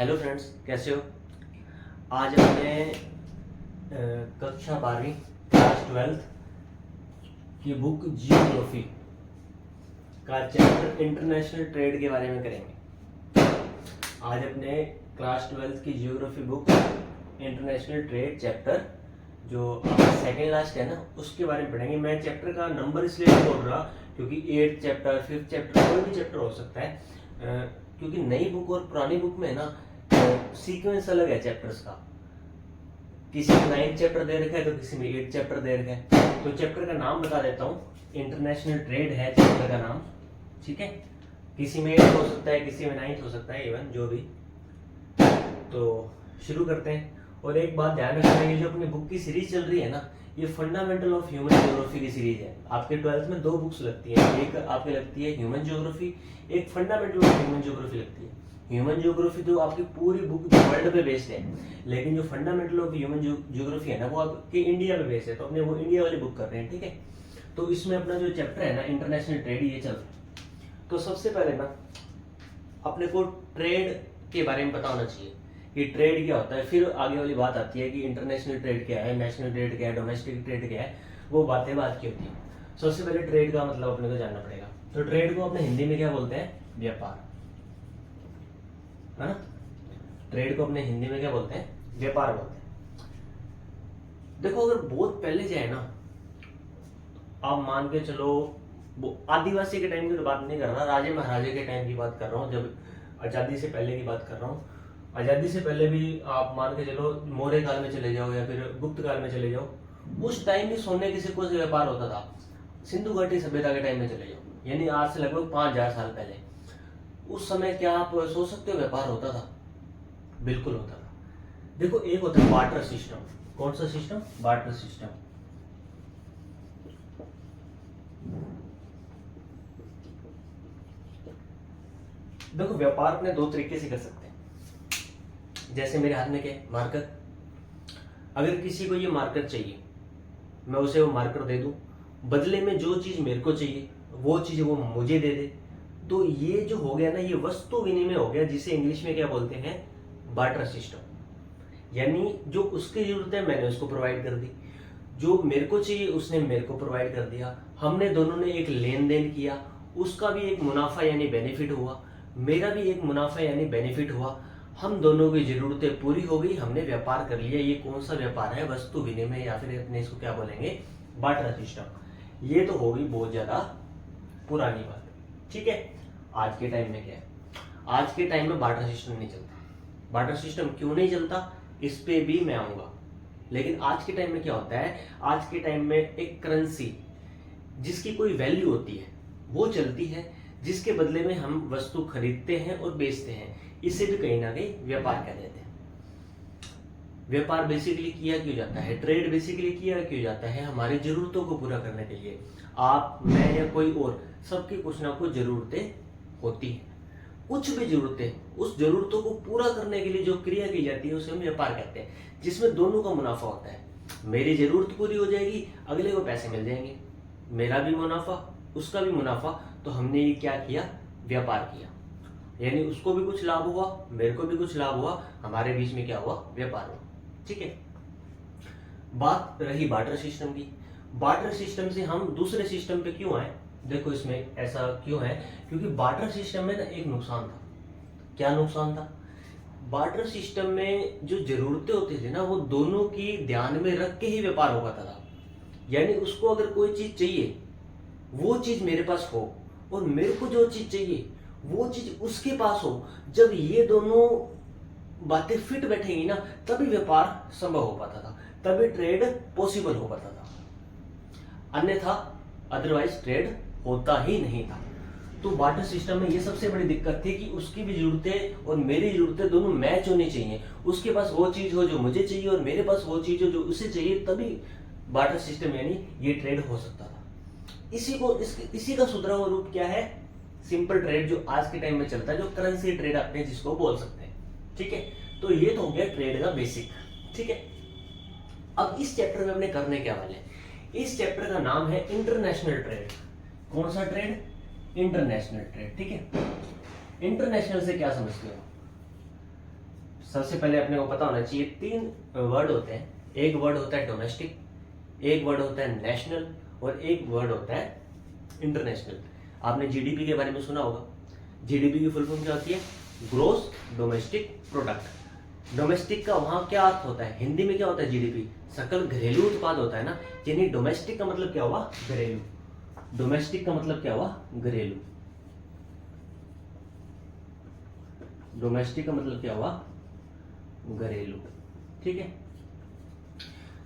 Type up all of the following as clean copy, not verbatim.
Hello friends, कैसे हो। आज हमने कक्षा 12वीं क्लास 12th की बुक जियोग्राफी का चैप्टर इंटरनेशनल ट्रेड के बारे में करेंगे। आज अपने क्लास 12th की geography book international trade chapter जो सेकेंड लास्ट है ना, उसके बारे में पढ़ेंगे। मैं चैप्टर का नंबर इसलिए नहीं बोल रहा क्योंकि 8th चैप्टर 5th चैप्टर कोई भी चैप्टर हो सकता है, क्योंकि नई बुक और पुरानी बुक में ना सीक्वेंस अलग है चैप्टर्स का। किसी में 9th चैप्टर दे रखा है तो किसी में 8th चैप्टर दे रखा है। तो चैप्टर का नाम बता देता हूँ, इंटरनेशनल ट्रेड है चैप्टर का नाम, ठीक है। किसी में 8th हो सकता है, किसी में 9th हो सकता है, इवन जो भी। तो शुरू करते हैं। और एक बात ध्यान रखना, ये जो अपनी बुक की सीरीज चल रही है ना, ये फंडामेंटल ऑफ ह्यूमन ज्योग्राफी की सीरीज है। आपके 12th में 2 बुक्स लगती है, एक आपके लगती है ह्यूमन ज्योग्राफी, एक फंडामेंटल ऑफ ह्यूमन ज्योग्राफी लगती है। ह्यूमन ज्योग्राफी तो आपकी पूरी बुक वर्ल्ड पे बेस्ड है, लेकिन जो फंडामेंटल ऑफ ह्यूमन ज्योग्राफी है ना, वो आपके इंडिया पे बेस्ड है। तो अपने वो इंडिया वाली बुक कर रहे हैं, ठीक है। तो इसमें अपना जो चैप्टर है ना, इंटरनेशनल ट्रेड, ये चल रहा है। तो सबसे पहले ना अपने को ट्रेड के बारे में पता होना चाहिए कि ट्रेड क्या होता है। फिर आगे वाली बात आती है कि इंटरनेशनल ट्रेड क्या है, नेशनल ट्रेड क्या है, डोमेस्टिक ट्रेड क्या है, वो बातें बात की होती है। सबसे पहले ट्रेड का मतलब अपने को जानना पड़ेगा। तो ट्रेड को अपने हिंदी में क्या बोलते हैं? व्यापार, है ना। ट्रेड को अपने हिंदी में क्या बोलते हैं? व्यापार बोलते हैं। देखो, अगर बहुत पहले जाए ना, आप मान के चलो, वो आदिवासी के टाइम की तो बात नहीं कर रहा, राजे महाराजे के टाइम की बात कर रहा हूँ, जब आजादी से पहले की बात कर रहा हूँ। आजादी से पहले भी आप मान के चलो, मौर्य काल में चले जाओ या फिर गुप्त काल में चले जाओ, उस टाइम भी सोने की सिक्कों से व्यापार होता था। सिंधु घाटी सभ्यता के टाइम में चले जाओ, यानी आज से लगभग 5000 साल पहले, उस समय क्या आप सोच सकते हो व्यापार होता था? बिल्कुल होता था। देखो, एक होता है बार्टर सिस्टम। कौन सा सिस्टम? Barter system. देखो, व्यापार अपने 2 तरीके से कर सकते हैं। जैसे मेरे हाथ में क्या है? मार्कर। अगर किसी को ये मार्कर चाहिए, मैं उसे वो मार्कर दे दूं, बदले में जो चीज मेरे को चाहिए वो चीज वो मुझे दे दे, तो ये जो हो गया ना, ये वस्तु विनिमय हो गया, जिसे इंग्लिश में क्या बोलते हैं? Barter system. यानी जो उसकी जरूरत है मैंने उसको प्रोवाइड कर दी, जो मेरे को चाहिए उसने मेरे को प्रोवाइड कर दिया। हमने दोनों ने एक लेन देन किया, उसका भी एक मुनाफा यानी बेनिफिट हुआ, मेरा भी एक मुनाफा यानी बेनिफिट हुआ। हम दोनों की जरूरतें पूरी हो गई, हमने व्यापार कर लिया। ये कौन सा व्यापार है? वस्तु विनिमय, या फिर अपने इसको क्या बोलेंगे? Barter system. ये तो हो गई बहुत ज्यादा पुरानी बात, ठीक है। आज के टाइम में क्या है? आज के टाइम में बार्टर सिस्टम नहीं चलता। बार्टर सिस्टम क्यों नहीं चलता, इस पे भी मैं आऊंगा। लेकिन आज के टाइम में क्या होता है? आज के टाइम में एक करेंसी जिसकी कोई वैल्यू होती है वो चलती है, जिसके बदले में हम वस्तु खरीदते हैं और बेचते हैं। इसे भी कहीं ना कहीं व्यापार कह देते हैं। व्यापार बेसिकली किया क्यों जाता है? ट्रेड बेसिकली किया क्यों जाता है? हमारी जरूरतों को पूरा करने के लिए। आप, मैं या कोई और, सबकी कुछ ना कुछ जरूरतें होती हैं। कुछ भी जरूरतें, उस जरूरतों को पूरा करने के लिए जो क्रिया की जाती है उसे हम व्यापार कहते हैं, जिसमें दोनों का मुनाफा होता है। मेरी जरूरत पूरी हो जाएगी, अगले को पैसे मिल जाएंगे, मेरा भी मुनाफा उसका भी मुनाफा। तो हमने ये क्या किया? व्यापार किया, यानी उसको भी कुछ लाभ हुआ, मेरे को भी कुछ लाभ हुआ, हमारे बीच में क्या हुआ? व्यापार हुआ, ठीक है। बात रही बार्टर सिस्टम की। बार्टर सिस्टम से हम दूसरे सिस्टम पे क्यों आए? देखो, इसमें ऐसा क्यों है? क्योंकि बार्टर सिस्टम में ना एक नुकसान था। क्या नुकसान था? बार्टर सिस्टम में जो जरूरतें होती थी ना, वो दोनों की ध्यान में रख के ही व्यापार हो पाता था। यानी उसको अगर कोई चीज चाहिए, वो चीज मेरे पास हो, और मेरे को जो चीज चाहिए वो चीज उसके पास हो। जब ये दोनों बातें फिट बैठेंगी ना, तभी व्यापार संभव हो पाता था, तभी ट्रेड पॉसिबल हो पाता था। अन्यथा अदरवाइज ट्रेड होता ही नहीं था। तो बार्टर सिस्टम में ये सबसे बड़ी दिक्कत थी कि उसकी भी जरूरतें और मेरी जरूरतें दोनों मैच होनी चाहिए। उसके पास वो चीज हो जो मुझे चाहिए, और मेरे पास वो चीज हो जो उसे चाहिए, तभी बार्टर सिस्टम यानी ये ट्रेड हो सकता था। इसी का सुधरा हुआ रूप क्या है? सिंपल ट्रेड, जो आज के टाइम में चलता है, जो करेंसी ट्रेड अपने जिसको बोल सकते हैं, ठीक है। तो ये तो हो गया ट्रेड का बेसिक, ठीक है। अब इस चैप्टर में अपने करने क्या वाले हैं? इस चैप्टर का नाम है इंटरनेशनल ट्रेड। कौन सा ट्रेड? इंटरनेशनल ट्रेड, ठीक है। इंटरनेशनल से क्या समझते हो? सबसे पहले अपने को पता होना चाहिए 3 वर्ड होते हैं। एक वर्ड होता है डोमेस्टिक, एक वर्ड होता है नेशनल और एक वर्ड होता है इंटरनेशनल। आपने जीडीपी के बारे में सुना होगा। जीडीपी की फुल फॉर्म क्या होती है? Gross domestic product. डोमेस्टिक का वहां क्या अर्थ होता है? हिंदी में क्या होता है? जीडीपी, सकल घरेलू उत्पाद होता है ना। यानी डोमेस्टिक का मतलब क्या हुआ? घरेलू। डोमेस्टिक का मतलब क्या हुआ? घरेलू। डोमेस्टिक का मतलब क्या हुआ? घरेलू। ठीक है।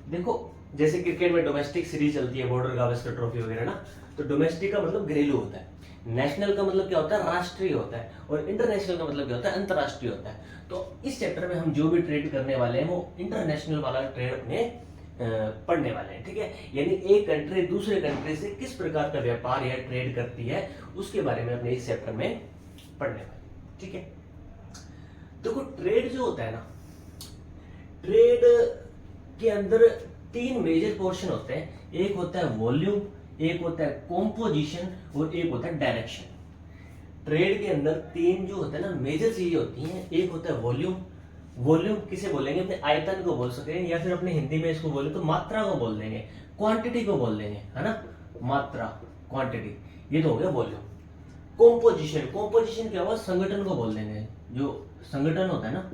देखो जैसे क्रिकेट में डोमेस्टिक सीरीज चलती है, बॉर्डर गावस्कर ट्रॉफी वगैरह ना, तो डोमेस्टिक का मतलब घरेलू होता है। नेशनल का मतलब क्या होता है? राष्ट्रीय होता है। और इंटरनेशनल का मतलब क्या होता है? अंतरराष्ट्रीय होता है। तो इस चैप्टर में हम जो भी ट्रेड करने वाले हैं वो इंटरनेशनल वाला ट्रेड अपने पढ़ने वाले हैं। ठीक है। यानी एक कंट्री दूसरे कंट्री से किस प्रकार का व्यापार या ट्रेड करती है उसके बारे में अपने इस चैप्टर में पढ़ने वाले। ठीक है। देखो ट्रेड जो होता है ना, ट्रेड के अंदर 3 मेजर पोर्शन होते हैं। एक होता है वॉल्यूम, एक होता है कॉम्पोजिशन और एक होता है डायरेक्शन। ट्रेड के अंदर 3 जो होते हैं ना मेजर चीजें होती हैं। एक होता है वॉल्यूम। वॉल्यूम किसे बोलेंगे? अपने आयतन को बोल सके, या फिर अपने हिंदी में इसको बोले तो मात्रा को बोल देंगे, क्वांटिटी को बोल देंगे, है ना। मात्रा, क्वांटिटी, ये तो हो गया वॉल्यूम। कॉम्पोजिशन, कॉम्पोजिशन क्या हुआ? संगठन को बोल देंगे। जो संगठन होता है ना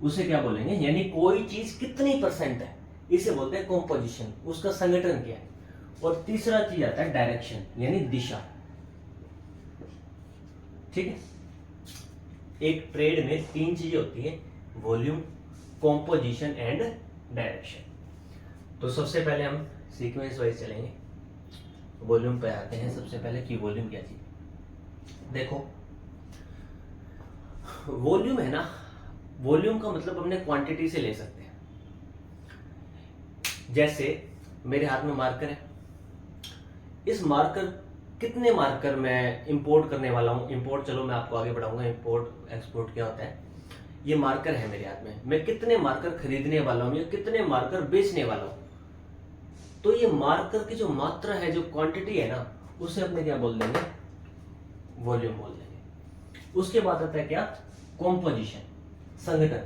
उसे क्या बोलेंगे? यानी कोई चीज कितनी परसेंट है इसे बोलते हैं कॉम्पोजिशन, उसका संगठन क्या है। और तीसरा चीज आता है डायरेक्शन, यानी दिशा। ठीक है। एक ट्रेड में 3 चीजें होती है, वॉल्यूम, कॉम्पोजिशन एंड डायरेक्शन। तो सबसे पहले हम सीक्वेंस वाइज चलेंगे। वॉल्यूम पे आते हैं सबसे पहले कि वॉल्यूम क्या चीज। देखो वॉल्यूम है ना, वॉल्यूम का मतलब अपने क्वांटिटी से ले सकते हैं। जैसे मेरे हाथ में मार्कर है, इस मार्कर, कितने मार्कर मैं इंपोर्ट करने वाला हूं। इंपोर्ट चलो मैं आपको आगे बढ़ाऊंगा, इंपोर्ट एक्सपोर्ट क्या होता है। ये मार्कर है मेरे हाथ में, मैं कितने मार्कर खरीदने वाला हूं या कितने मार्कर बेचने वाला हूं। तो ये मार्कर की जो मात्रा है, जो क्वांटिटी है ना, उसे अपने क्या बोल देंगे? वॉल्यूम बोल देंगे। उसके बाद आता है क्या? कॉम्पोजिशन, संगठन।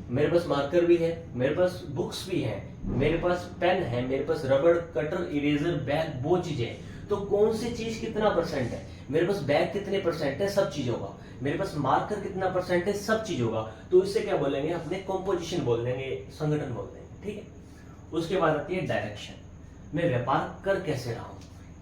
मेरे पास मार्कर भी है, मेरे पास बुक्स भी है, मेरे पास पेन है, मेरे पास रबड़, कटर, इरेजर, बैग, वो चीजें। तो कौन सी चीज कितना परसेंट है? मेरे पास बैग कितने परसेंट है? सब चीजों का। मेरे पास मार्कर कितना परसेंट है? सब चीजों का। तो इससे क्या बोलेंगे? अपने कॉम्पोजिशन बोल देंगे, संगठन बोल देंगे। ठीक है। उसके बाद आती है डायरेक्शन। मैं व्यापार कर कैसे रहा हूं,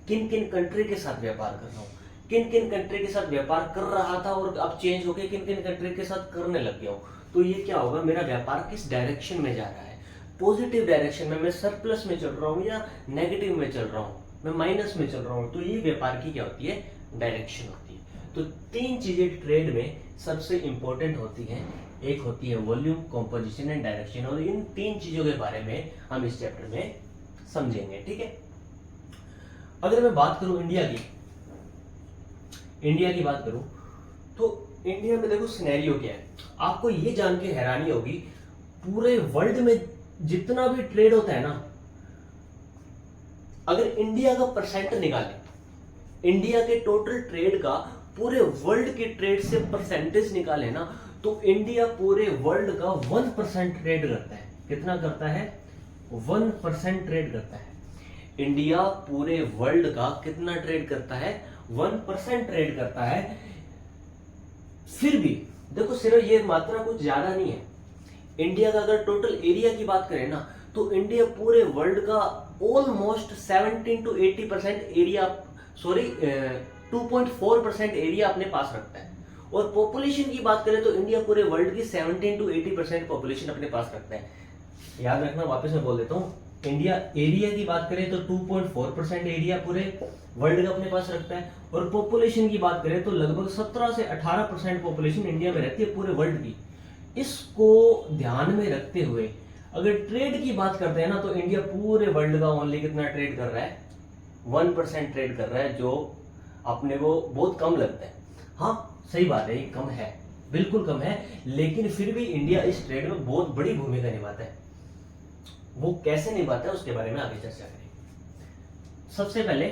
किन किन कंट्री के साथ व्यापार कर रहा हूं, किन किन कंट्री के साथ व्यापार कर रहा था और अब चेंज होकर किन किन कंट्री के साथ करने लग गया हूं। तो ये क्या होगा? मेरा व्यापार किस डायरेक्शन में जा रहा है? पॉजिटिव डायरेक्शन में, मैं सरप्लस में चल रहा हूं या नेगेटिव में चल रहा हूं, मैं माइनस में चल रहा हूं। तो ये व्यापार की क्या होती है? डायरेक्शन होती है। तो 3 चीजें ट्रेड में सबसे इंपॉर्टेंट होती हैं। एक होती है वॉल्यूम, कॉम्पोजिशन एंड डायरेक्शन। और इन 3 चीजों के बारे में हम इस चैप्टर में समझेंगे। ठीक है। अगर मैं बात करूं इंडिया की बात करूं तो इंडिया में देखो सिनेरियो क्या है। आपको ये जान के हैरानी होगी, पूरे वर्ल्ड में जितना भी ट्रेड होता है ना, अगर इंडिया का परसेंट निकालें, इंडिया के टोटल ट्रेड का पूरे वर्ल्ड के ट्रेड से परसेंटेज निकाले ना, तो इंडिया पूरे वर्ल्ड का 1% ट्रेड करता है। कितना करता है? 1% ट्रेड करता है। इंडिया पूरे वर्ल्ड का कितना ट्रेड करता है? 1% ट्रेड करता है। फिर भी देखो सिर्फ ये मात्रा कुछ ज्यादा नहीं है। इंडिया का अगर टोटल एरिया की बात करें ना, तो इंडिया पूरे वर्ल्ड का ऑलमोस्ट 17 to 80% एरिया, 2.4% एरिया अपने पास रखता है। और पॉपुलेशन की बात करें तो इंडिया पूरे वर्ल्ड की 17 to 80% पॉपुलेशन अपने पास रखता है। याद रखना, वापस मैं बोल देता हूँ, इंडिया एरिया की बात करें तो 2.4% एरिया पूरे वर्ल्ड का अपने पास रखता है। और पॉपुलेशन की बात करें तो लगभग 17 से 18% पॉपुलेशन इंडिया में रहती है पूरे वर्ल्ड की। इसको ध्यान में रखते हुए अगर ट्रेड की बात करते हैं ना, तो इंडिया पूरे वर्ल्ड का ओनली कितना ट्रेड कर रहा है? 1% ट्रेड कर रहा है, जो अपने को बहुत कम लगता है। हाँ सही बात है, ये कम है, बिल्कुल कम है, लेकिन फिर भी इंडिया इस ट्रेड में बहुत बड़ी भूमिका निभाता है। वो कैसे निभाता है उसके बारे में आगे चर्चा करेंगे। सबसे पहले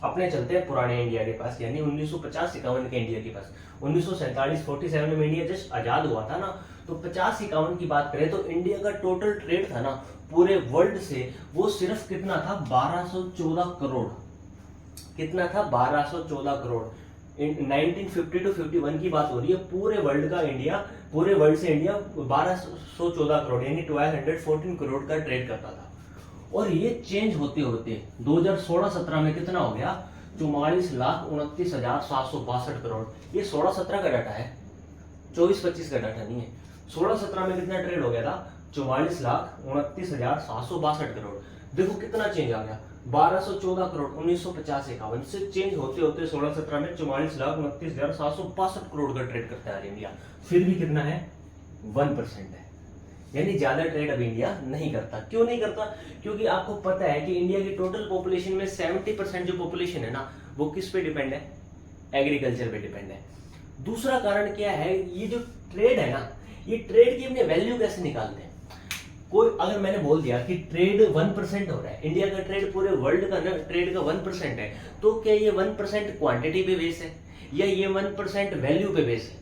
अपने चलते हैं पुराने इंडिया के पास, यानी 1950-51 के इंडिया के पास। 1947-47 में इंडिया जस्ट आजाद हुआ था ना, तो 50-51 की बात करें तो इंडिया का टोटल ट्रेड था ना पूरे वर्ल्ड से, वो सिर्फ कितना था, 1214 करोड़। कितना था, 1214 करोड़। 1950 to 51 की बात हो रही है, पूरे वर्ल्ड का इंडिया, पूरे वर्ल्ड से इंडिया 1214 करोड़ यानी 1214 करोड़ का ट्रेड करता था। और ये चेंज होते होते 2016-17 में कितना हो गया, 44,29,762 करोड़। ये 16-17 का डाटा है, 24-25 का डाटा नहीं है। 16-17 में कितना ट्रेड हो गया था, 44,29,762 करोड़। देखो कितना चेंज आ गया, 1214 करोड़ 1950-51 से चेंज होते होते 16-17 में 44,29,762 करोड़ का ट्रेड करता है इंडिया। फिर भी कितना है, 1% है, यानी ज्यादा ट्रेड अब इंडिया नहीं करता। क्यों नहीं करता, क्योंकि आपको पता है कि इंडिया की टोटल पॉपुलेशन में 70% जो पॉपुलेशन है ना, वो किस पे डिपेंड है, एग्रीकल्चर पे डिपेंड है। दूसरा कारण क्या है, ये जो ट्रेड है ना, ये ट्रेड की अपने वैल्यू कैसे निकालते हैं। कोई अगर मैंने बोल दिया कि ट्रेड 1% हो रहा है, इंडिया का ट्रेड पूरे वर्ल्ड का ट्रेड का 1% है, तो क्या ये 1% क्वांटिटी पे बेस है या ये 1% वैल्यू पे बेस है,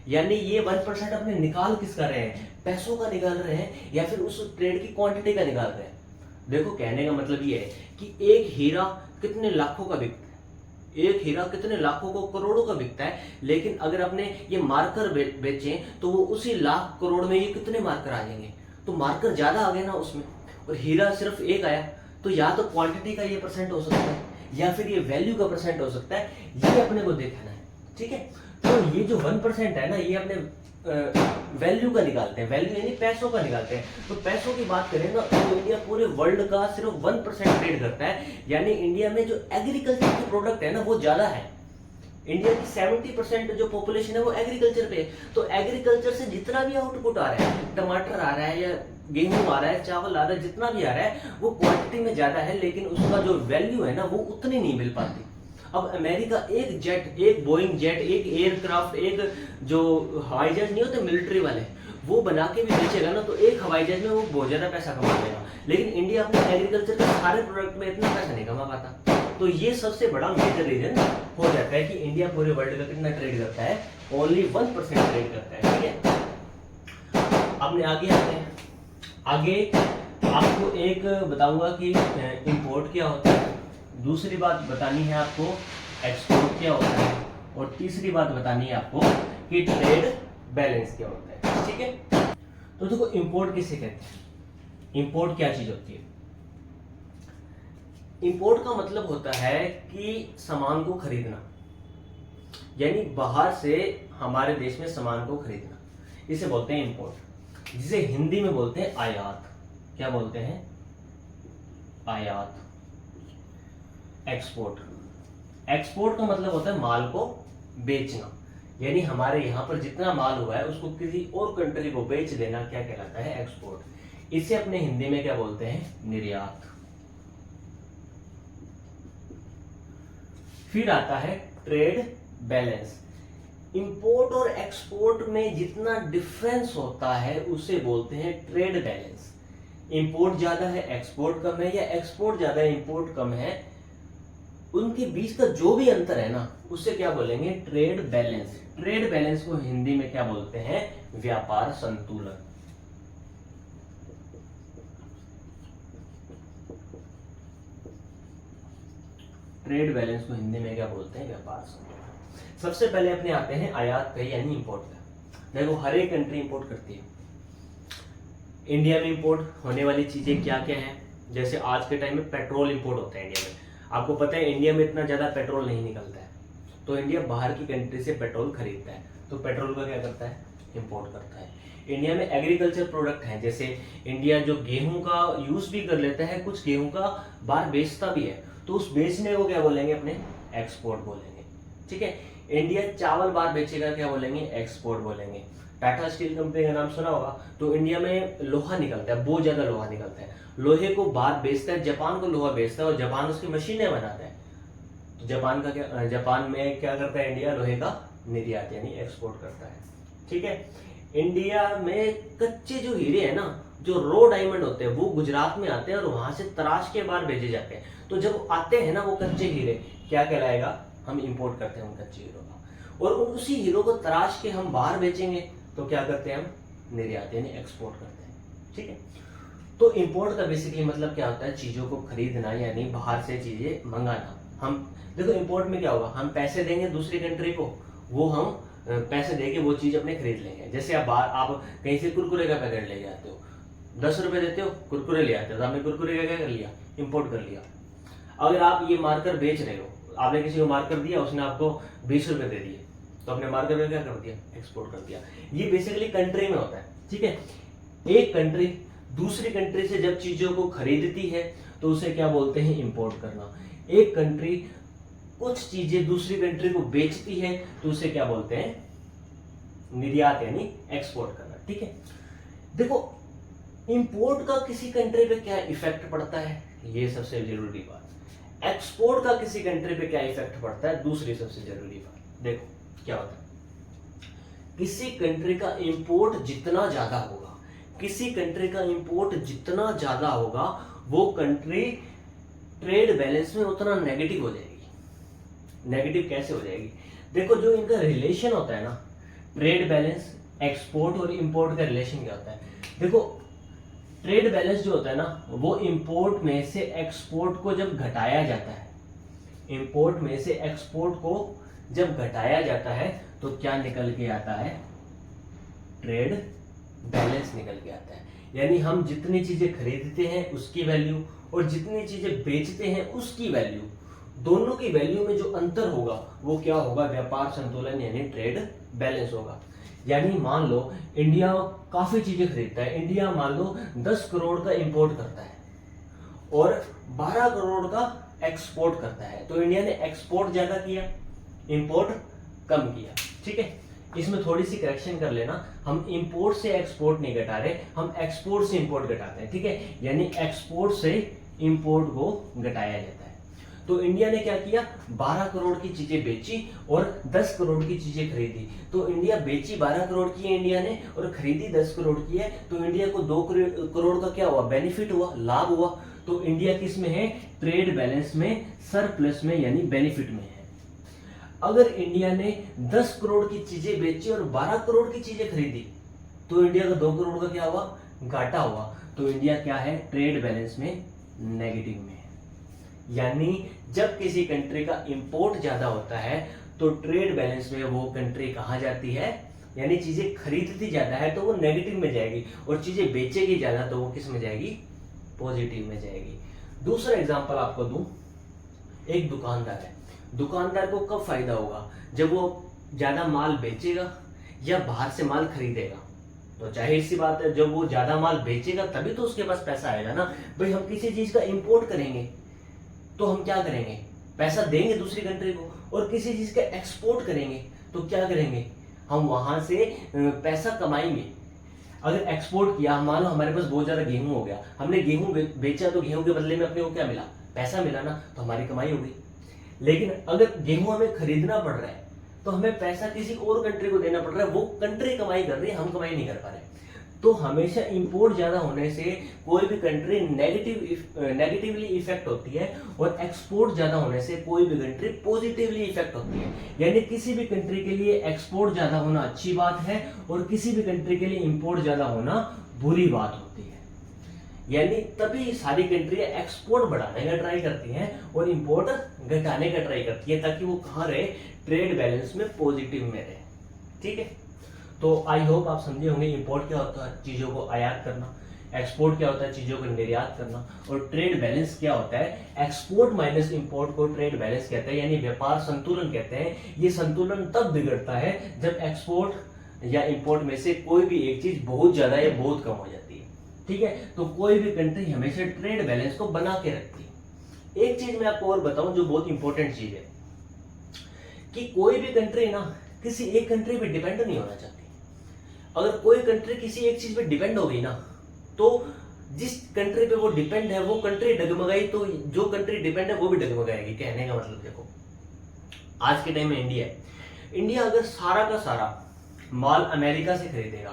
यानी ये 1% अपने निकाल किस कर रहे हैं, पैसों का निकाल रहे हैं या फिर उस ट्रेड की क्वांटिटी का निकाल रहे हैं। देखो कहने का मतलब ये है कि एक हीरा कितने लाखों का बिकता है, एक हीरा कितने लाखों को करोड़ों का बिकता है, लेकिन अगर अपने ये मार्कर बेचें तो वो उसी लाख करोड़ में ये कितने मार्कर आ जाएंगे, तो मार्कर ज्यादा आ गए ना उसमें, और हीरा सिर्फ एक आया। तो या तो क्वांटिटी का ये परसेंट हो सकता है या फिर ये वैल्यू का परसेंट हो सकता है, ये अपने को देखना है। ठीक है, तो ये जो 1% है ना, ये अपने वैल्यू का निकालते हैं, वैल्यू यानी पैसों का निकालते हैं। तो पैसों की बात करें ना, तो इंडिया पूरे वर्ल्ड का सिर्फ 1% ट्रेड करता है, यानी इंडिया में जो एग्रीकल्चर की प्रोडक्ट है ना, वो ज्यादा है। इंडिया की 70% जो पॉपुलेशन है वो एग्रीकल्चर पे है, तो एग्रीकल्चर से जितना भी आउटपुट आ रहा है, टमाटर आ रहा है या गेहूं आ रहा है, चावल आ रहा है, जितना भी आ रहा है वो क्वांटिटी में ज्यादा है, लेकिन उसका जो वैल्यू है ना वो उतनी नहीं मिल पाती। अब अमेरिका एक जेट, एक बोइंग जेट, एक एयरक्राफ्ट, एक जो हवाई जहाज नहीं होते मिलिट्री वाले, वो बना के भी बेचेगा ना, तो एक हवाई जहाज में वो बहुत ज्यादा पैसा कमा लेगा, लेकिन इंडिया अपने एग्रीकल्चर के सारे प्रोडक्ट में इतना पैसा नहीं कमा पाता। तो ये सबसे बड़ा मेजर रीजन हो जाता है कि इंडिया पूरे वर्ल्ड का कितना ट्रेड करता है, ओनली 1% ट्रेड करता है। ठीक है, अब आगे आते हैं। आगे आपको एक बताऊंगा कि इंपोर्ट क्या होता है, दूसरी बात बतानी है आपको एक्सपोर्ट क्या होता है, और तीसरी बात बतानी है आपको कि ट्रेड बैलेंस क्या होता है। ठीक है, तो देखो इंपोर्ट किसे कहते हैं, इंपोर्ट क्या चीज होती है। इंपोर्ट का मतलब होता है कि सामान को खरीदना, यानी बाहर से हमारे देश में सामान को खरीदना, इसे बोलते हैं इंपोर्ट, जिसे हिंदी में बोलते हैं आयात। क्या बोलते हैं, आयात। एक्सपोर्ट, एक्सपोर्ट का मतलब होता है माल को बेचना, यानी हमारे यहां पर जितना माल हुआ है उसको किसी और कंट्री को बेच देना, क्या कहलाता है, एक्सपोर्ट। इसे अपने हिंदी में क्या बोलते हैं, निर्यात। फिर आता है ट्रेड बैलेंस। इंपोर्ट और एक्सपोर्ट में जितना डिफरेंस होता है उसे बोलते हैं ट्रेड बैलेंस। इंपोर्ट ज्यादा है एक्सपोर्ट कम है, या एक्सपोर्ट ज्यादा है इंपोर्ट कम है, उनके बीच का जो भी अंतर है ना उससे क्या बोलेंगे, ट्रेड बैलेंस। ट्रेड बैलेंस को हिंदी में क्या बोलते हैं, व्यापार संतुलन। ट्रेड बैलेंस को हिंदी में क्या बोलते हैं, व्यापार संतुलन। सबसे पहले अपने आते हैं आयात पे यानी इंपोर्ट पे। देखो हर एक कंट्री इंपोर्ट करती है, इंडिया में इंपोर्ट होने वाली चीजें क्या क्या हैं, जैसे आज के टाइम में पेट्रोल इंपोर्ट होता है इंडिया में। आपको पता है इंडिया में इतना ज्यादा पेट्रोल नहीं निकलता है, तो इंडिया बाहर की कंट्री से पेट्रोल खरीदता है, तो पेट्रोल का क्या करता है, इंपोर्ट करता है। इंडिया में एग्रीकल्चर प्रोडक्ट हैं, जैसे इंडिया जो गेहूं का यूज भी कर लेता है, कुछ गेहूं का बाहर बेचता भी है, तो उस बेचने को क्या बोलेंगे, अपने एक्सपोर्ट बोलेंगे। ठीक है, इंडिया चावल बाहर बेचेगा, क्या बोलेंगे, एक्सपोर्ट बोलेंगे। टाटा स्टील कंपनी का नाम सुना होगा, तो इंडिया में लोहा निकलता है, बहुत ज्यादा लोहा निकलता है, लोहे को बाहर बेचता है, जापान को लोहा बेचता है और जापान उसकी मशीनें बनाता है। तो जापान का क्या, जापान में क्या करता है इंडिया, लोहे का निर्यात यानी एक्सपोर्ट करता है। ठीक है, इंडिया में कच्चे जो हीरे है ना जो रो डायमंड होते हैं वो गुजरात में आते हैं और वहां से तराश के बाहर भेजे जाते हैं। तो जब आते हैं ना वो कच्चे हीरे, क्या कहलाएगा, हम इंपोर्ट करते हैं उन कच्चे हीरो का, और उसी हीरो को तराश के हम बाहर बेचेंगे तो क्या करते हैं, हम निर्यात यानी एक्सपोर्ट करते हैं। ठीक है, तो इंपोर्ट का बेसिकली मतलब क्या होता है, चीजों को खरीदना यानी बाहर से चीजें मंगाना। हम देखो इंपोर्ट में क्या होगा, हम पैसे देंगे दूसरी कंट्री को, वो हम पैसे देके वो चीज अपने खरीद लेंगे। जैसे आप कहीं से कुरकुरे का पैकेट ले जाते हो, 10 रुपए देते हो, कुरकुरे ले आते हो, तो आपने कुरकुरे का क्या कर लिया, इंपोर्ट कर लिया। अगर आप ये मार्कर बेच रहे हो, आपने किसी को मार्कर दिया, उसने आपको 20 रुपए दे दिए, तो आपने मार्कर का क्या कर दिया, एक्सपोर्ट कर दिया। ये बेसिकली कंट्री में होता है। ठीक है, एक कंट्री दूसरी कंट्री से जब चीजों को खरीदती है तो उसे क्या बोलते हैं, इंपोर्ट करना। एक कंट्री कुछ चीजें दूसरी कंट्री को बेचती है तो उसे क्या बोलते हैं, निर्यात यानी एक्सपोर्ट करना। ठीक है, देखो इंपोर्ट का किसी कंट्री पे क्या इफेक्ट पड़ता है, ये सबसे जरूरी बात। एक्सपोर्ट का किसी कंट्री पे क्या इफेक्ट पड़ता है, दूसरी सबसे जरूरी बात। देखो क्या होता है, किसी कंट्री का इंपोर्ट जितना ज्यादा होगा, किसी कंट्री का इंपोर्ट जितना ज्यादा होगा, वो कंट्री ट्रेड बैलेंस में उतना नेगेटिव हो जाएगी। नेगेटिव कैसे हो जाएगी, देखो जो इनका रिलेशन होता है ना, ट्रेड बैलेंस, एक्सपोर्ट और इंपोर्ट का रिलेशन क्या होता है। देखो ट्रेड बैलेंस जो होता है ना, वो इंपोर्ट में से एक्सपोर्ट को जब घटाया जाता है, इंपोर्ट में से एक्सपोर्ट को जब घटाया जाता है तो क्या निकल के आता है, ट्रेड बैलेंस निकल के आता है। यानी हम जितनी चीजें खरीदते हैं उसकी वैल्यू और जितनी चीजें बेचते हैं उसकी वैल्यू, दोनों की वैल्यू में जो अंतर होगा वो क्या होगा, व्यापार संतुलन यानी ट्रेड बैलेंस होगा। यानी मान लो इंडिया काफी चीजें खरीदता है, इंडिया मान लो 10 करोड़ का इंपोर्ट करता है और 12 करोड़ का एक्सपोर्ट करता है, तो इंडिया ने एक्सपोर्ट ज्यादा किया, इंपोर्ट कम किया। ठीक है, इसमें थोड़ी सी करेक्शन कर लेना, हम इंपोर्ट से एक्सपोर्ट नहीं घटा रहे, हम एक्सपोर्ट से इंपोर्ट घटाते हैं। ठीक है, यानी एक्सपोर्ट से इंपोर्ट को घटाया जाता है। तो इंडिया ने क्या किया, 12 करोड़ की चीजें बेची और 10 करोड़ की चीजें खरीदी। तो इंडिया बेची 12 करोड़ की है इंडिया ने और खरीदी 10 करोड़ की है, तो इंडिया को 2 करोड़ का क्या हुआ, बेनिफिट हुआ, लाभ हुआ। तो इंडिया किस में है, ट्रेड बैलेंस में, सरप्लस में यानी बेनिफिट में है। अगर इंडिया ने 10 करोड़ की चीजें बेची और 12 करोड़ की चीजें खरीदी तो इंडिया का 2 करोड़ का क्या हुआ, घाटा हुआ। तो इंडिया क्या है, ट्रेड बैलेंस में नेगेटिव में है। यानी जब किसी कंट्री का इंपोर्ट ज्यादा होता है तो ट्रेड बैलेंस में वो कंट्री कहां जाती है, यानी चीजें खरीदती ज्यादा है तो वो नेगेटिव में जाएगी, और चीजें बेचेगी ज्यादा तो वो किस में जाएगी, पॉजिटिव में जाएगी। दूसरा एग्जांपल आपको दूं, एक दुकानदार है, दुकानदार को कब फायदा होगा, जब वो ज्यादा माल बेचेगा या बाहर से माल खरीदेगा। तो जाहिर सी बात है, जब वो ज्यादा माल बेचेगा तभी तो उसके पास पैसा आएगा ना। भाई हम किसी चीज का इंपोर्ट करेंगे तो हम क्या करेंगे, पैसा देंगे दूसरी कंट्री को, और किसी चीज का एक्सपोर्ट करेंगे तो क्या करेंगे, हम वहां से पैसा कमाएंगे। अगर एक्सपोर्ट किया, मान लो हमारे पास बहुत ज्यादा गेहूं हो गया, हमने गेहूं बेचा तो गेहूं के बदले में अपने को क्या मिला, पैसा मिला ना, तो हमारी कमाई हो गई। लेकिन अगर गेहूं हमें खरीदना पड़ रहा है तो हमें पैसा किसी और कंट्री को देना पड़ रहा है, वो कंट्री कमाई कर रही है, हम कमाई नहीं कर पा रहे। तो हमेशा इंपोर्ट ज्यादा होने से कोई भी कंट्री नेगेटिवली इफेक्ट होती है, और एक्सपोर्ट ज्यादा होने से कोई भी कंट्री पॉजिटिवली इफेक्ट होती है। यानी किसी भी कंट्री के लिए एक्सपोर्ट ज्यादा होना अच्छी बात है और किसी भी कंट्री के लिए इंपोर्ट ज्यादा होना बुरी बात होती है। यानी तभी सारी कंट्रियां एक्सपोर्ट बढ़ाने का ट्राई करती हैं और इंपोर्ट घटाने का ट्राई करती है, ताकि वो कहां रहे, ट्रेड बैलेंस में पॉजिटिव में रहे। ठीक है, तो आई होप आप समझे होंगे इंपोर्ट क्या होता है, चीजों को आयात करना, एक्सपोर्ट क्या होता है, चीजों को निर्यात करना, और ट्रेड बैलेंस क्या होता है, एक्सपोर्ट माइनस इंपोर्ट को ट्रेड बैलेंस कहते हैं, यानी व्यापार संतुलन कहते हैं। ये संतुलन तब बिगड़ता है जब एक्सपोर्ट या इंपोर्ट में से कोई भी एक चीज बहुत ज्यादा या बहुत कम हो जाती है। ठीक है, तो कोई भी कंट्री हमेशा ट्रेड बैलेंस को बना के रखती है। एक चीज मैं आपको और बताऊं जो बहुत इंपॉर्टेंट चीज है, कि कोई भी कंट्री ना किसी एक कंट्री पे डिपेंड नहीं होना चाहती। अगर कोई कंट्री किसी एक चीज पे डिपेंड हो गई ना, तो जिस कंट्री पे वो डिपेंड है वो कंट्री डगमगाई तो जो कंट्री डिपेंड है वो भी डगमगाएगी। कहने का मतलब देखो, आज के टाइम में इंडिया अगर सारा का सारा माल अमेरिका से खरीदेगा,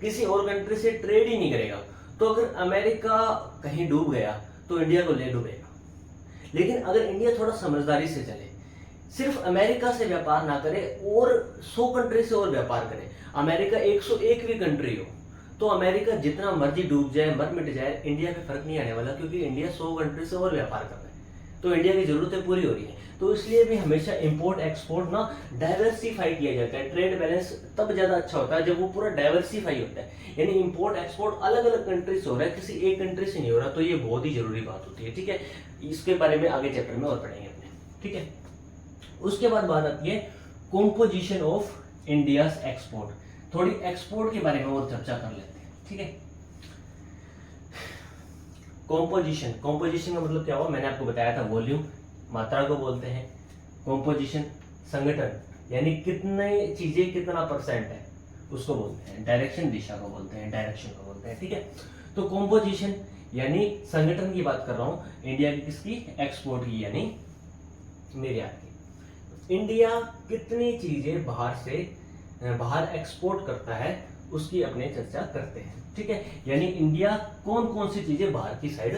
किसी और कंट्री से ट्रेड ही नहीं करेगा, तो अगर अमेरिका कहीं डूब गया तो इंडिया को ले डूबेगा। लेकिन अगर इंडिया थोड़ा समझदारी से चले, सिर्फ अमेरिका से व्यापार ना करे और 100 कंट्री से और व्यापार करे, अमेरिका 101वीं कंट्री हो तो अमेरिका जितना मर्जी डूब जाए, मर मिट जाए, इंडिया पे फर्क नहीं आने वाला, क्योंकि इंडिया 100 कंट्री से और व्यापार कर रहा है, तो इंडिया की जरूरतें पूरी हो रही है। तो इसलिए भी हमेशा इंपोर्ट एक्सपोर्ट ना डाइवर्सिफाई किया जाता है। ट्रेड बैलेंस तब ज्यादा अच्छा होता है जब वो पूरा डाइवर्सिफाई होता है, यानी इंपोर्ट एक्सपोर्ट अलग अलग कंट्री से हो रहा है, किसी एक कंट्री से नहीं हो रहा। तो ये बहुत ही जरूरी बात होती है, ठीक है। इसके बारे में आगे चैप्टर में और पढ़ेंगे अपने, ठीक है। उसके बाद बात आती है कॉम्पोजिशन ऑफ इंडियाज एक्सपोर्ट। थोड़ी एक्सपोर्ट के बारे में और चर्चा कर लेते हैं, ठीक है। कॉम्पोजिशन, कॉम्पोजिशन का मतलब क्या हुआ, मैंने आपको बताया था, वॉल्यूम, मात्रा को बोलते हैं। कॉम्पोजिशन संगठन, यानी कितने चीजें कितना परसेंट है उसको बोलते हैं। डायरेक्शन, दिशा को बोलते हैं, डायरेक्शन को बोलते हैं, ठीक है। तो कॉम्पोजिशन यानी संगठन की बात कर रहा हूं, इंडिया की किसकी, एक्सपोर्ट की, यानी निर्यात की। इंडिया कितनी चीजें बाहर एक्सपोर्ट करता है उसकी अपने चर्चा करते हैं, ठीक है। यानी इंडिया कौन कौन सी चीजें बाहर की साइड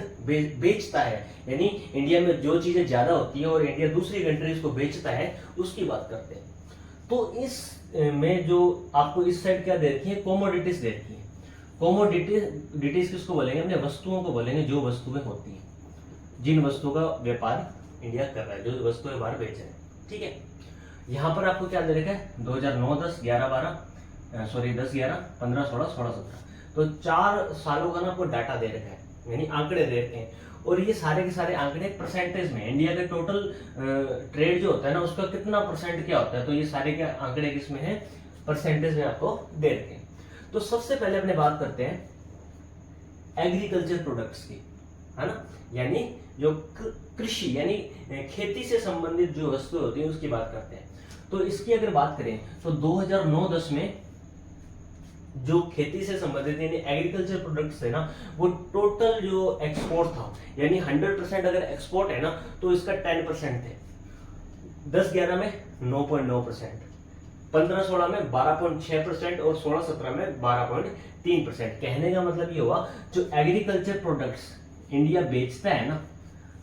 बेचता है, यानी इंडिया में जो चीजें ज्यादा होती है और इंडिया दूसरी कंट्रीज को बेचता है उसकी बात करते हैं। तो इस में जो आपको इस साइड क्या दे रखी है, कोमोडिटीज दे रखी है। कोमोडिटीज किसको बोलेंगे, अपने वस्तुओं को बोलेंगे, जो वस्तुएं होती हैं, जिन वस्तुओं का व्यापार इंडिया कर रहा है, जो वस्तुएं बाहर बेच रहे हैं, ठीक है। यहाँ पर आपको क्या दे रखा है, 2009, 10, 11, 10, 11, 15, 16, 17, तो 4 सालों का ना आपको डाटा दे रखा है, यानी आंकड़े दे रखे हैं। और ये सारे के सारे आंकड़े परसेंटेज में, इंडिया के टोटल ट्रेड जो होता है ना उसका कितना परसेंट क्या होता है, तो ये सारे के आंकड़े किसमें है, परसेंटेज में आपको दे रखे हैं। तो सबसे पहले अपने बात करते हैं एग्रीकल्चर प्रोडक्ट्स की, है ना, यानी जो कृषि यानी खेती से संबंधित जो वस्तुएं होती हैं उसकी बात करते हैं। तो इसकी अगर बात करें तो 2009-10 में जो खेती से संबंधित यानी एग्रीकल्चर प्रोडक्ट्स है ना, वो टोटल जो एक्सपोर्ट था, यानी 100% अगर एक्सपोर्ट है ना तो इसका 10% थे। 10-11 में 9.9%, 15-16 में 12.6% और 16-17 में 12.3%। कहने का मतलब ये हुआ जो एग्रीकल्चर प्रोडक्ट्स इंडिया बेचता है ना,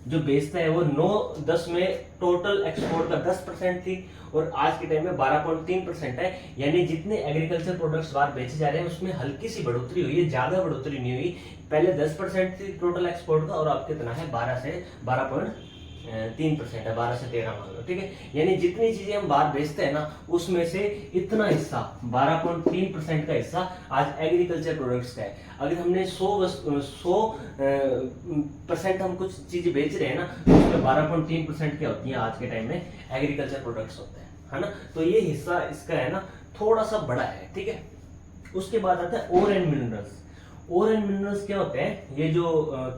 जो बेचता है वो 9-10 में टोटल एक्सपोर्ट का 10% थी और आज के टाइम में 12.3% है। यानी जितने एग्रीकल्चर प्रोडक्ट्स बाहर बेचे जा रहे हैं उसमें हल्की सी बढ़ोतरी हुई है, ज्यादा बढ़ोतरी नहीं हुई। पहले 10% थी टोटल एक्सपोर्ट का और अब कितना है, 12.3% है, 12 से 13 मान लो, ठीक है। यानी जितनी चीजें हम बाहर बेचते हैं ना उसमें से इतना हिस्सा 12.3% का हिस्सा आज एग्रीकल्चर प्रोडक्ट्स का है। अगर हमने 100% हम कुछ चीजें बेच रहे हैं ना तो उसमें 12.3% क्या होती है आज के टाइम में, एग्रीकल्चर प्रोडक्ट्स होते हैं, है ना। तो ये हिस्सा इसका है ना थोड़ा सा बड़ा है, ठीक है। उसके बाद आता है ore and minerals. Ore and minerals क्या होते हैं, ये जो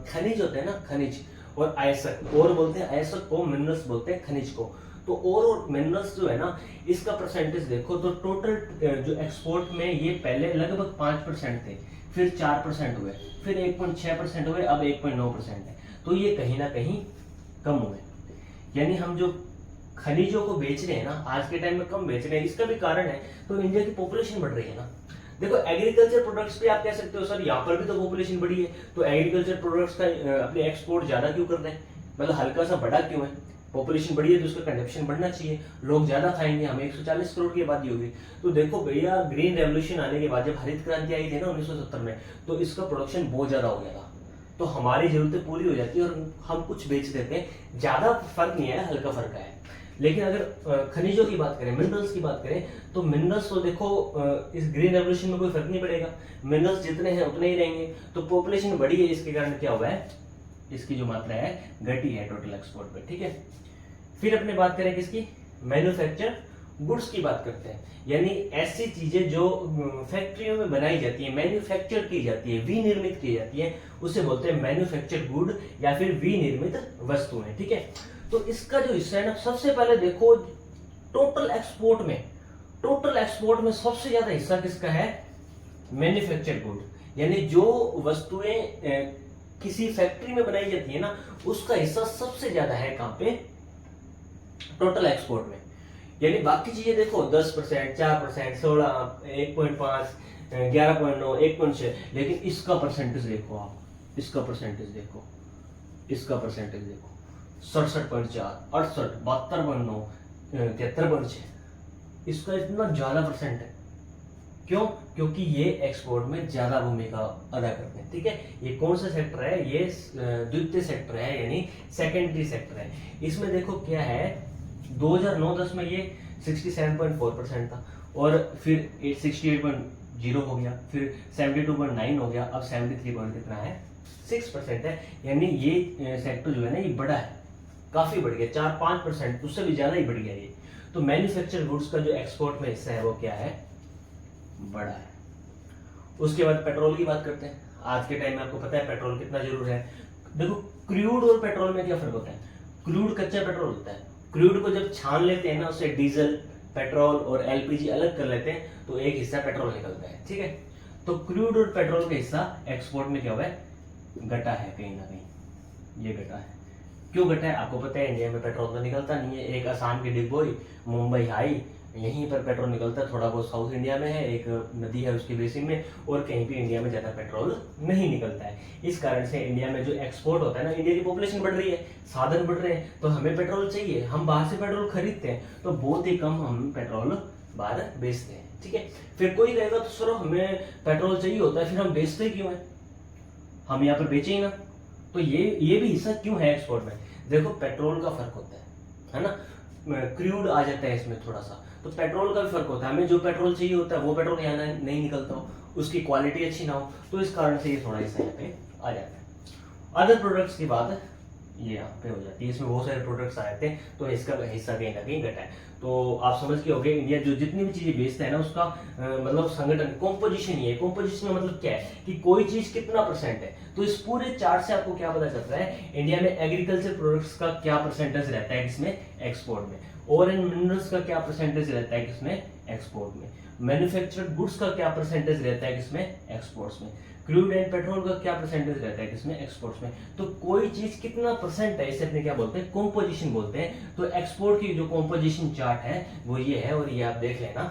खनिज होते हैं ना, खनिज और अयस्क, और बोलते हैं अयस्क को, मिनरल्स बोलते हैं खनिज को। तो और मिनरल्स जो है ना इसका परसेंटेज देखो तो टोटल जो एक्सपोर्ट में ये पहले लगभग 5% थे, फिर 4% हुए, फिर 1.6% हुए, अब 1.9% है। तो ये कहीं ना कहीं कम हुए, यानी हम जो खनिजों को बेच रहे हैं ना आज के टाइम में कम बेच रहे हैं। इसका भी कारण है तो इंडिया की पॉपुलेशन बढ़ रही है ना। देखो एग्रीकल्चर प्रोडक्ट्स पे आप कह सकते हो सर यहाँ पर भी तो पॉपुलेशन बढ़ी है, तो एग्रीकल्चर प्रोडक्ट्स का अपने एक्सपोर्ट ज्यादा क्यों कर रहे हैं, मतलब हल्का सा बढ़ा क्यों है, पॉपुलेशन बढ़ी है तो उसका कंजप्शन बढ़ना चाहिए, लोग ज्यादा खाएंगे, हमें 140 करोड़ की आबादी होगी। तो देखो भैया ग्रीन रेवोल्यूशन आने के बाद जब हरित क्रांति आई थी ना 1970 में, तो इसका प्रोडक्शन बहुत ज्यादा हो गया था, तो हमारी जरूरतें पूरी हो जाती है और हम कुछ बेच देते हैं, ज्यादा फर्क नहीं है, हल्का फर्क है। लेकिन अगर खनिजों की बात करें, मिनरल्स की बात करें, तो मिनरल्स तो देखो इस ग्रीन रेवोल्यूशन में कोई फर्क नहीं पड़ेगा, मिनरल्स जितने हैं उतने ही रहेंगे। तो पॉपुलेशन बढ़ी है, इसके कारण क्या हुआ है, इसकी जो मात्रा है घटी है टोटल एक्सपोर्ट पे, ठीक है। फिर अपने बात करें किसकी, मैन्युफैक्चर गुड्स की बात करते हैं, यानी ऐसी चीजें जो फैक्ट्रियों में बनाई जाती है, मैन्युफैक्चर की जाती है, विनिर्मित की जाती है, उसे बोलते हैं मैन्युफैक्चर गुड या फिर विनिर्मित वस्तुएं, ठीक है। तो इसका जो हिस्सा है ना, सबसे पहले देखो टोटल एक्सपोर्ट में सबसे ज्यादा हिस्सा किसका है, मैन्युफैक्चर गुड, यानी जो वस्तुएं किसी फैक्ट्री में बनाई जाती है ना उसका हिस्सा सबसे ज्यादा है कहां पे, टोटल एक्सपोर्ट में। यानी बाकी चीजें देखो 10%, 4%, 16, 1.5, 11.9, 1.6, लेकिन इसका परसेंटेज देखो आप, इसका परसेंटेज देखो, इसका परसेंटेज देखो, 67.4, 68, 72.9, 73.6, इसका इतना ज्यादा परसेंट है। क्यों? क्योंकि ये एक्सपोर्ट में ज्यादा भूमिका अदा करते हैं। ठीक है, ये कौन सा सेक्टर है? ये द्वितीय सेक्टर है, यानी सेकेंडरी सेक्टर है। इसमें देखो क्या है, 2009-10 में ये 67.4% था, और फिर 68.0 हो गया, फिर 72.9 हो गया, अब 73 पॉइंट कितना है, 6% है। यानी ये सेक्टर जो है ना, ये बड़ा है, काफी बढ़ गया, 4-5%, उससे भी ज्यादा ही बढ़ गया ये। तो मैन्युफैक्चर गुड्स का जो एक्सपोर्ट में हिस्सा है वो क्या है, बड़ा है। उसके बाद पेट्रोल की बात करते हैं। आज के टाइम में आपको पता है पेट्रोल कितना जरूरी है। देखो, क्रूड और पेट्रोल में क्या फर्क होता है? क्रूड कच्चा पेट्रोल होता है, क्रूड को जब छान लेते हैं ना, उससे डीजल, पेट्रोल और एलपीजी अलग कर लेते हैं, तो एक हिस्सा पेट्रोल निकलता है। ठीक है, तो क्रूड और पेट्रोल का हिस्सा एक्सपोर्ट में क्या हुआ है, घटा है, कहीं ना कहीं ये घटा है। क्यों घटा है? आपको पता है इंडिया में पेट्रोल तो निकलता नहीं है। एक असम की डिगबोई, मुंबई हाई, यहीं पर पेट्रोल निकलता है। थोड़ा बहुत साउथ इंडिया में है, एक नदी है उसकी बेसिन में, और कहीं भी इंडिया में ज्यादा पेट्रोल नहीं निकलता है। इस कारण से इंडिया में जो एक्सपोर्ट होता है ना, इंडिया की पॉपुलेशन बढ़ रही है, साधन बढ़ रहे हैं, तो हमें पेट्रोल चाहिए, हम बाहर से पेट्रोल खरीदते हैं, तो बहुत ही कम हम पेट्रोल बाहर बेचते हैं। ठीक है, फिर कोई कहेगा तो सर हमें पेट्रोल चाहिए होता है, फिर हम बेचते क्यों है, हम यहाँ पर बेचे ही ना। तो ये भी हिस्सा क्यों है एक्सपोर्ट में? देखो, पेट्रोल का फर्क होता है ना, क्रूड आ जाता है इसमें थोड़ा सा, तो पेट्रोल का भी फर्क होता है। हमें जो पेट्रोल चाहिए होता है वो पेट्रोल यहाँ नहीं निकलता हो, उसकी क्वालिटी अच्छी ना हो, तो इस कारण से ये थोड़ा हिस्सा यहाँ पे आ जाता है। अदर प्रोडक्ट्स की बात ये यहाँ पे हो जाती है, इसमें बहुत सारे प्रोडक्ट्स आए थे, तो इसका हिस्सा कहीं ना कहीं घटा है। तो आप समझ के होंगे, इंडिया जो जितनी भी चीजें बेचता है ना, उसका मतलब संगठन, कॉम्पोजिशन ही है। कॉम्पोजिशन का मतलब क्या है कि कोई चीज कितना परसेंट है। तो इस पूरे चार्ट से आपको क्या पता चलता है, इंडिया में एग्रीकल्चर प्रोडक्ट्स का क्या परसेंटेज रहता है किसमें, एक्सपोर्ट में। ओर एंड मिनरल्स का क्या परसेंटेज रहता है किसमें, एक्सपोर्ट में। मैन्युफैक्चर्ड गुड्स का क्या परसेंटेज रहता है किसमें, एक्सपोर्ट्स में। क्रूड एंड पेट्रोल का क्या परसेंटेज रहता है किसमें, एक्सपोर्ट्स में। तो कोई चीज कितना परसेंट है, इसे अपने क्या बोलते हैं, कॉम्पोजिशन बोलते हैं। तो एक्सपोर्ट की जो कॉम्पोजिशन चार्ट है वो ये है, और ये आप देख लेना,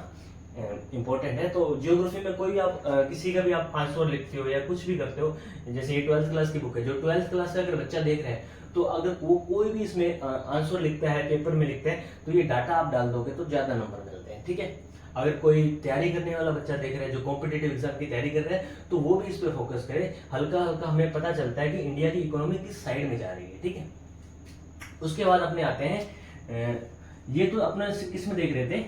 इंपॉर्टेंट है। तो जियोग्राफी में कोई आप किसी का भी आप आंसर लिखते हो या कुछ भी करते हो, जैसे ये 12th क्लास की बुक है, जो 12th क्लास का अगर बच्चा देख रहे हैं, तो अगर वो कोई भी इसमें आंसर लिखता है, पेपर में लिखता है, तो ये डाटा आप डाल दोगे तो ज्यादा नंबर मिलते हैं। ठीक है, अगर कोई तैयारी करने वाला बच्चा देख रहा है, जो कॉम्पिटेटिव एग्जाम की तैयारी कर रहा है, तो वो भी इस पे फोकस करे। हल्का हल्का हमें पता चलता है कि इंडिया की इकोनॉमी किस साइड में जा रही है। ठीक है, उसके बाद अपने आते हैं, ये तो अपना किस में देख रहे थे,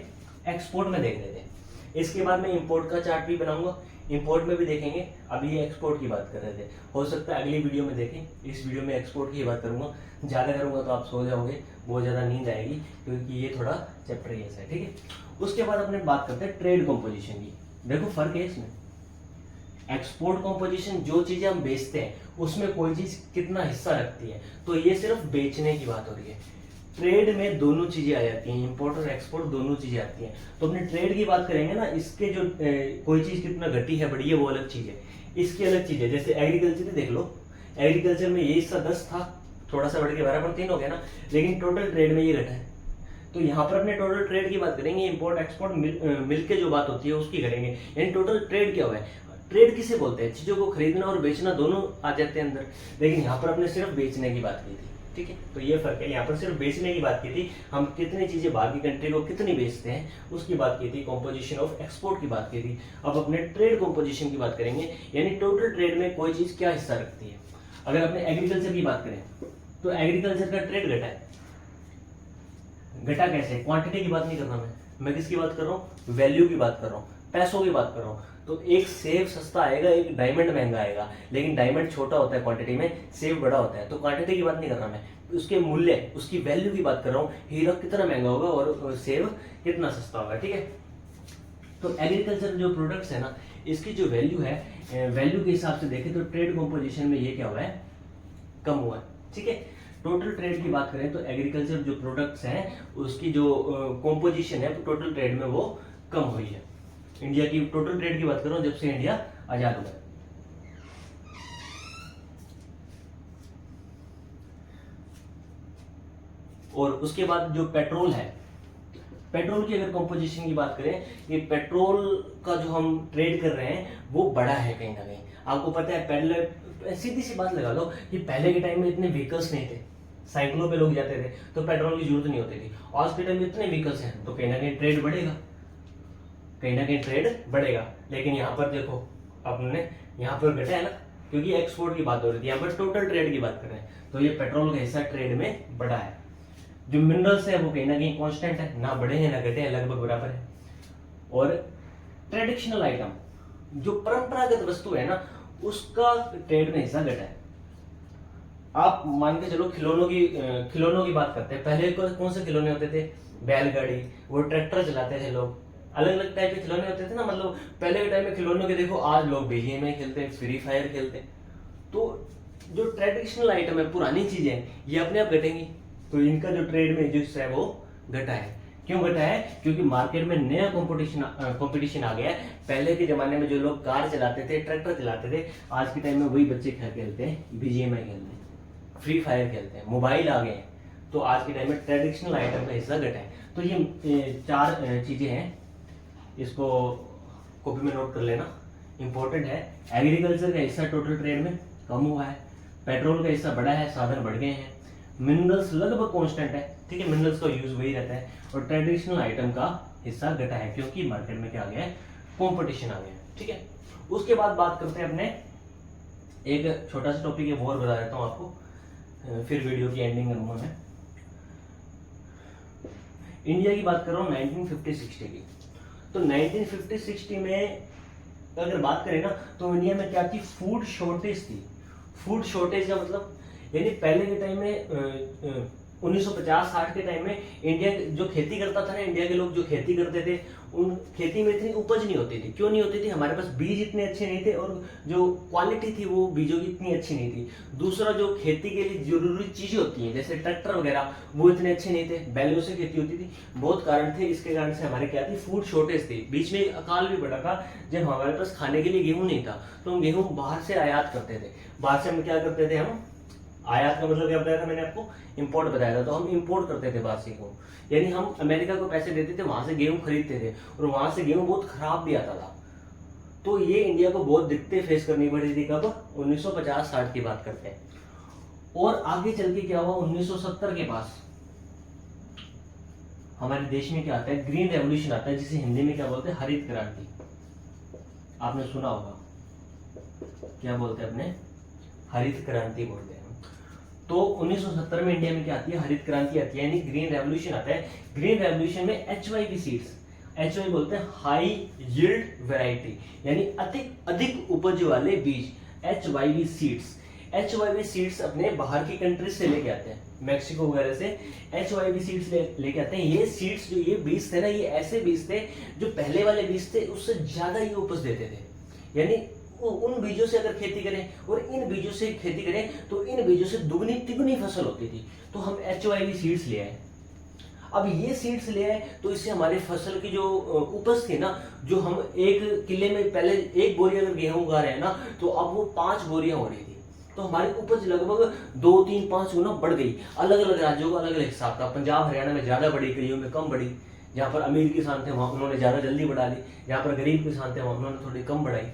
एक्सपोर्ट में देख रहे थे। इसके बाद मैं इंपोर्ट का चार्ट भी बनाऊंगा, इंपोर्ट में भी देखेंगे। अभी ये एक्सपोर्ट की बात कर रहे थे, हो सकता है अगली वीडियो में देखें। इस वीडियो में एक्सपोर्ट की बात करूंगा, ज्यादा करूंगा तो आप सो जाओगे, बहुत ज्यादा नींद आएगी, क्योंकि ये थोड़ा चैप्टर ऐसा है। ठीक है, उसके बाद अपने बात करते हैं ट्रेड कॉम्पोजिशन की। देखो फर्क है इसमें, एक्सपोर्ट कॉम्पोजिशन जो चीजें हम बेचते हैं उसमें कोई चीज कितना हिस्सा रखती है, तो ये सिर्फ बेचने की बात हो रही है। ट्रेड में दोनों चीजें आ जाती हैं, इंपोर्ट और एक्सपोर्ट दोनों चीजें आती हैं। तो अपने ट्रेड की बात करेंगे ना, इसके जो कोई चीज कितना घटी है बढ़ी है वो अलग चीज है, इसकी अलग चीज है। जैसे एग्रीकल्चर देख लो, एग्रीकल्चर में ये हिस्सा 10 था, थोड़ा सा बढ़ के 12.3 हो गया ना, लेकिन टोटल ट्रेड में ये घटा है। तो यहाँ पर अपने टोटल ट्रेड की बात करेंगे, इंपोर्ट एक्सपोर्ट मिल के जो बात होती है उसकी करेंगे। यानी टोटल ट्रेड क्या हुआ है, ट्रेड किसे बोलते हैं, चीजों को खरीदना और बेचना दोनों आ जाते हैं अंदर, लेकिन यहाँ पर अपने सिर्फ बेचने की बात की थी। ठीक है, तो ये फर्क है, यहाँ पर सिर्फ बेचने की बात की थी, हम कितनी चीजें बाहर की कंट्री को कितनी बेचते हैं उसकी बात की थी, कॉम्पोजिशन ऑफ एक्सपोर्ट की बात की थी। अब अपने ट्रेड कॉम्पोजिशन की बात करेंगे, यानी टोटल ट्रेड में कोई चीज क्या हिस्सा रखती है। अगर अपने एग्रीकल्चर की बात करें तो एग्रीकल्चर का ट्रेड घटा है। घटा कैसे, क्वांटिटी की बात नहीं कर रहा मैं किसकी बात कर रहा हूँ, वैल्यू की बात कर रहा हूँ, पैसों की बात कर रहा हूँ। तो एक सेब सस्ता आएगा, एक डायमंड महंगा आएगा, लेकिन डायमंड छोटा होता है क्वांटिटी में, सेब बड़ा होता है। तो क्वांटिटी की बात नहीं कर रहा मैं, उसके मूल्य, उसकी वैल्यू की बात कर रहा हूँ, हीरा कितना महंगा होगा और सेब कितना सस्ता होगा। ठीक है, तो एग्रीकल्चर जो प्रोडक्ट्स है ना, इसकी जो वैल्यू है, वैल्यू के हिसाब से देखें तो ट्रेड कॉम्पोजिशन में ये क्या हुआ है, कम हुआ है। ठीक है, टोटल ट्रेड की बात करें तो एग्रीकल्चर जो प्रोडक्ट्स हैं उसकी जो कॉम्पोजिशन है टोटल ट्रेड में वो कम हुई है। इंडिया की टोटल ट्रेड की बात करूं जब से इंडिया आजाद हुआ है। और उसके बाद जो पेट्रोल है, पेट्रोल की अगर कंपोजिशन की बात करें, ये पेट्रोल का जो हम ट्रेड कर रहे हैं वो बड़ा है कहीं ना कहीं। आपको पता है पहले सीधी सी बात लगा लो कि पहले के टाइम में इतने व्हीकल्स नहीं थे, साइकिलों पे लोग जाते थे तो पेट्रोल की जरूरत नहीं होती थी। आज के टाइम में इतने व्हीकल्स हैं तो कहीं ना कहीं ट्रेड बढ़ेगा, कहीं ना कहीं ट्रेड बढ़ेगा। लेकिन यहाँ पर देखो अपने यहाँ पर घटा है ना, क्योंकि एक्सपोर्ट की बात हो रही थी, यहाँ पर टोटल ट्रेड की बात कर रहे हैं, तो ये पेट्रोल का हिस्सा ट्रेड में बढ़ा है। जो मिनरल्स है वो कहीं ना कहीं कांस्टेंट है, ना बढ़े हैं ना घटे हैं, लगभग बराबर है। और ट्रेडिशनल आइटम जो परंपरागत वस्तु है ना, उसका ट्रेड में हिस्सा घटा है। आप मान के चलो खिलौनों की बात करते हैं। पहले कौन से खिलौने होते थे? बैलगाड़ी, वो ट्रैक्टर चलाते थे लोग, अलग अलग टाइप के खिलौने होते थे ना। मतलब पहले के टाइम में खिलौनों के देखो, आज लोग बीजीएमआई खेलते हैं, फ्री फायर खेलते हैं। तो जो ट्रेडिशनल आइटम है, पुरानी चीजें, ये अपने आप घटेंगी। तो इनका जो ट्रेड में जो है वो घटा है। क्यों घटा है? क्योंकि मार्केट में नया कंपटीशन आ गया है। पहले के जमाने में जो लोग कार चलाते थे, ट्रैक्टर चलाते थे, आज के टाइम में वही बच्चे खेलते हैं, बीजीएमआई खेलते हैं, फ्री फायर खेलते हैं, मोबाइल आ गए हैं। तो आज के टाइम में ट्रेडिशनल आइटम का हिस्सा घटा है। तो ये 4 चीजें हैं, इसको कॉपी में नोट कर लेना, इंपॉर्टेंट है। एग्रीकल्चर का हिस्सा टोटल ट्रेड में कम हुआ है, पेट्रोल का हिस्सा बढ़ा है, साधन बढ़ गए हैं, मिनरल्स लगभग कांस्टेंट है, ठीक है, मिनरल्स का यूज वही रहता है, और ट्रेडिशनल आइटम का हिस्सा घटा है क्योंकि मार्केट में क्या आ गया है? कंपटीशन आ गया है, ठीक है। उसके बाद बात करते हैं अपने एक छोटा सा टॉपिक है, वो और बता देता हूँ आपको, फिर वीडियो की एंडिंग करूंगा मैं। इंडिया की बात कर रहा हूँ 1950-60 की। तो 1950-60 में अगर बात करें ना, तो इंडिया में क्या थी? फूड शॉर्टेज थी। फूड शॉर्टेज का मतलब यानी पहले के टाइम में 1950-60 के टाइम में इंडिया जो खेती करता था ना, इंडिया के लोग जो खेती करते थे, उन खेती में इतनी उपज नहीं होती थी। क्यों नहीं होती थी? हमारे पास बीज इतने अच्छे नहीं थे, और जो क्वालिटी थी वो बीजों की इतनी अच्छी नहीं थी। दूसरा, जो खेती के लिए जरूरी चीजें होती हैं जैसे ट्रैक्टर वगैरह, वो इतने अच्छे नहीं थे, बैलों से खेती होती थी। बहुत कारण थे, इसके कारण से हमारे क्या थी? फूड शॉर्टेज थी। बीच में एक अकाल भी पड़ा था जब हमारे पास खाने के लिए गेहूं नहीं था, तो हम गेहूं बाहर से आयात करते थे। बाहर से हम क्या करते थे? हम आयात का मतलब क्या बताया था मैंने आपको? इंपोर्ट बताया था। तो हम इंपोर्ट करते थे बाहर से गेहूं, यानी हम अमेरिका को पैसे देते थे, वहां से गेहूं खरीदते थे, और वहां से गेहूं बहुत खराब भी आता था। तो ये इंडिया को बहुत दिक्कतें फेस करनी पड़ी थी। कब? 1950-60 की बात करते हैं। और आगे चल के क्या हुआ? 1970 के पास हमारे देश में क्या आता है? ग्रीन रेवोल्यूशन आता है, जिसे हिंदी में क्या बोलते हैं? हरित क्रांति। आपने सुना होगा, क्या बोलते हैं अपने? हरित क्रांति बोलते हैं। तो 1970 में इंडिया में क्या आती है? हरित क्रांति आती है, यानी ग्रीन रेवोल्यूशन आता है। ग्रीन रेवोल्यूशन में HYV सीड्स, HYV बोलते हैं हाई यील्ड वैरायटी, यानी अधिक उपज वाले बीज, HYV सीड्स। HYV सीड्स अपने बाहर की कंट्रीज से लेके आते हैं, मैक्सिको वगैरह से HYV सीड्स लेके आते हैं। ये सीड्स जो ये बीज थे ना, ये ऐसे बीज थे जो पहले वाले बीज थे उससे ज्यादा ये उपज देते थे। यानी उन बीजों से अगर खेती करें और इन बीजों से खेती करें तो इन बीजों से दुगनी तिगुनी फसल होती थी। तो हम HYV सीड्स ले आए। अब ये सीड्स ले आए तो इससे हमारे फसल की जो उपज थी ना, जो हम एक किले में पहले 1 बोरी अगर गेहूं उगा रहे हैं ना, तो अब वो 5 बोरियां हो रही थी। तो हमारी उपज लगभग 2, 3, 5 गुना बढ़ गई। अलग अलग राज्यों का अलग अलग हिसाब था। पंजाब हरियाणा में ज्यादा बढ़ी, कईयों में कम बढ़ी। जहाँ पर अमीर किसान थे वहां उन्होंने ज्यादा जल्दी बढ़ा ली, जहाँ पर गरीब किसान थे वहां उन्होंने थोड़ी कम बढ़ाई।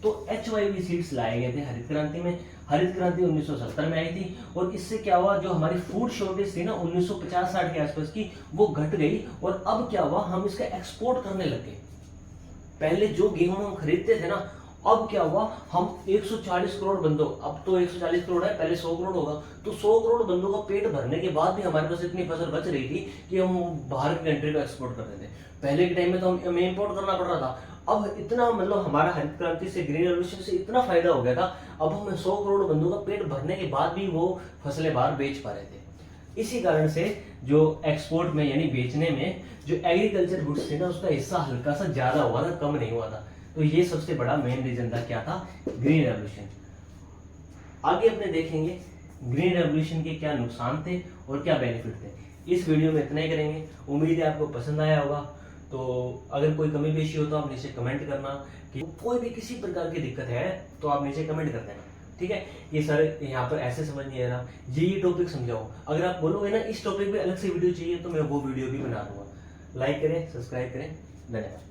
तो HYV सीड्स लाए गए थे हरित क्रांति में। हरित क्रांति 1970 में आई थी, और इससे क्या हुआ? जो हमारी फूड शॉर्टेज थी ना 1950-60 के आसपास की, वो घट गई। और अब क्या हुआ? हम इसका एक्सपोर्ट करने लगे। पहले जो गेहूं हम खरीदते थे ना, अब क्या हुआ? हम 140 करोड़ बंदों, अब तो 140 करोड़ है, पहले 100 करोड़ होगा, तो 100 करोड़ बंदों का पेट भरने के बाद भी हमारे पास इतनी फसल बच रही थी कि हम बाहर की कंट्री को एक्सपोर्ट करते थे। पहले के टाइम में तो हमें इंपोर्ट करना पड़ रहा था। अब इतना मतलब हमारा हरित क्रांति से, ग्रीन रेवोल्यूशन से इतना फायदा हो गया था, अब हम 100 करोड़ बंदों का पेट भरने के बाद भी वो फसलें बाहर बेच पा रहे थे। इसी कारण से जो एक्सपोर्ट में यानी बेचने में जो एग्रीकल्चर गुड्स थे ना, उसका हिस्सा हल्का सा ज्यादा हुआ था, कम नहीं हुआ था। तो ये सबसे बड़ा मेन रीजन था। क्या था? Green revolution. आगे अपने देखेंगे ग्रीन रेवोल्यूशन के क्या नुकसान थे और क्या बेनिफिट थे। इस वीडियो में इतना ही करेंगे। उम्मीद है आपको पसंद आया होगा। तो अगर कोई कमी पेशी हो तो आप नीचे कमेंट करना, कि कोई भी किसी प्रकार की दिक्कत है तो आप नीचे कमेंट कर देना, ठीक है। ये सर यहाँ पर ऐसे समझ नहीं आ रहा, ये टॉपिक समझाओ। अगर आप बोलोगे ना इस टॉपिक पे अलग से वीडियो चाहिए, तो मैं वो वीडियो भी बना दूंगा। लाइक करें, सब्सक्राइब करें। धन्यवाद।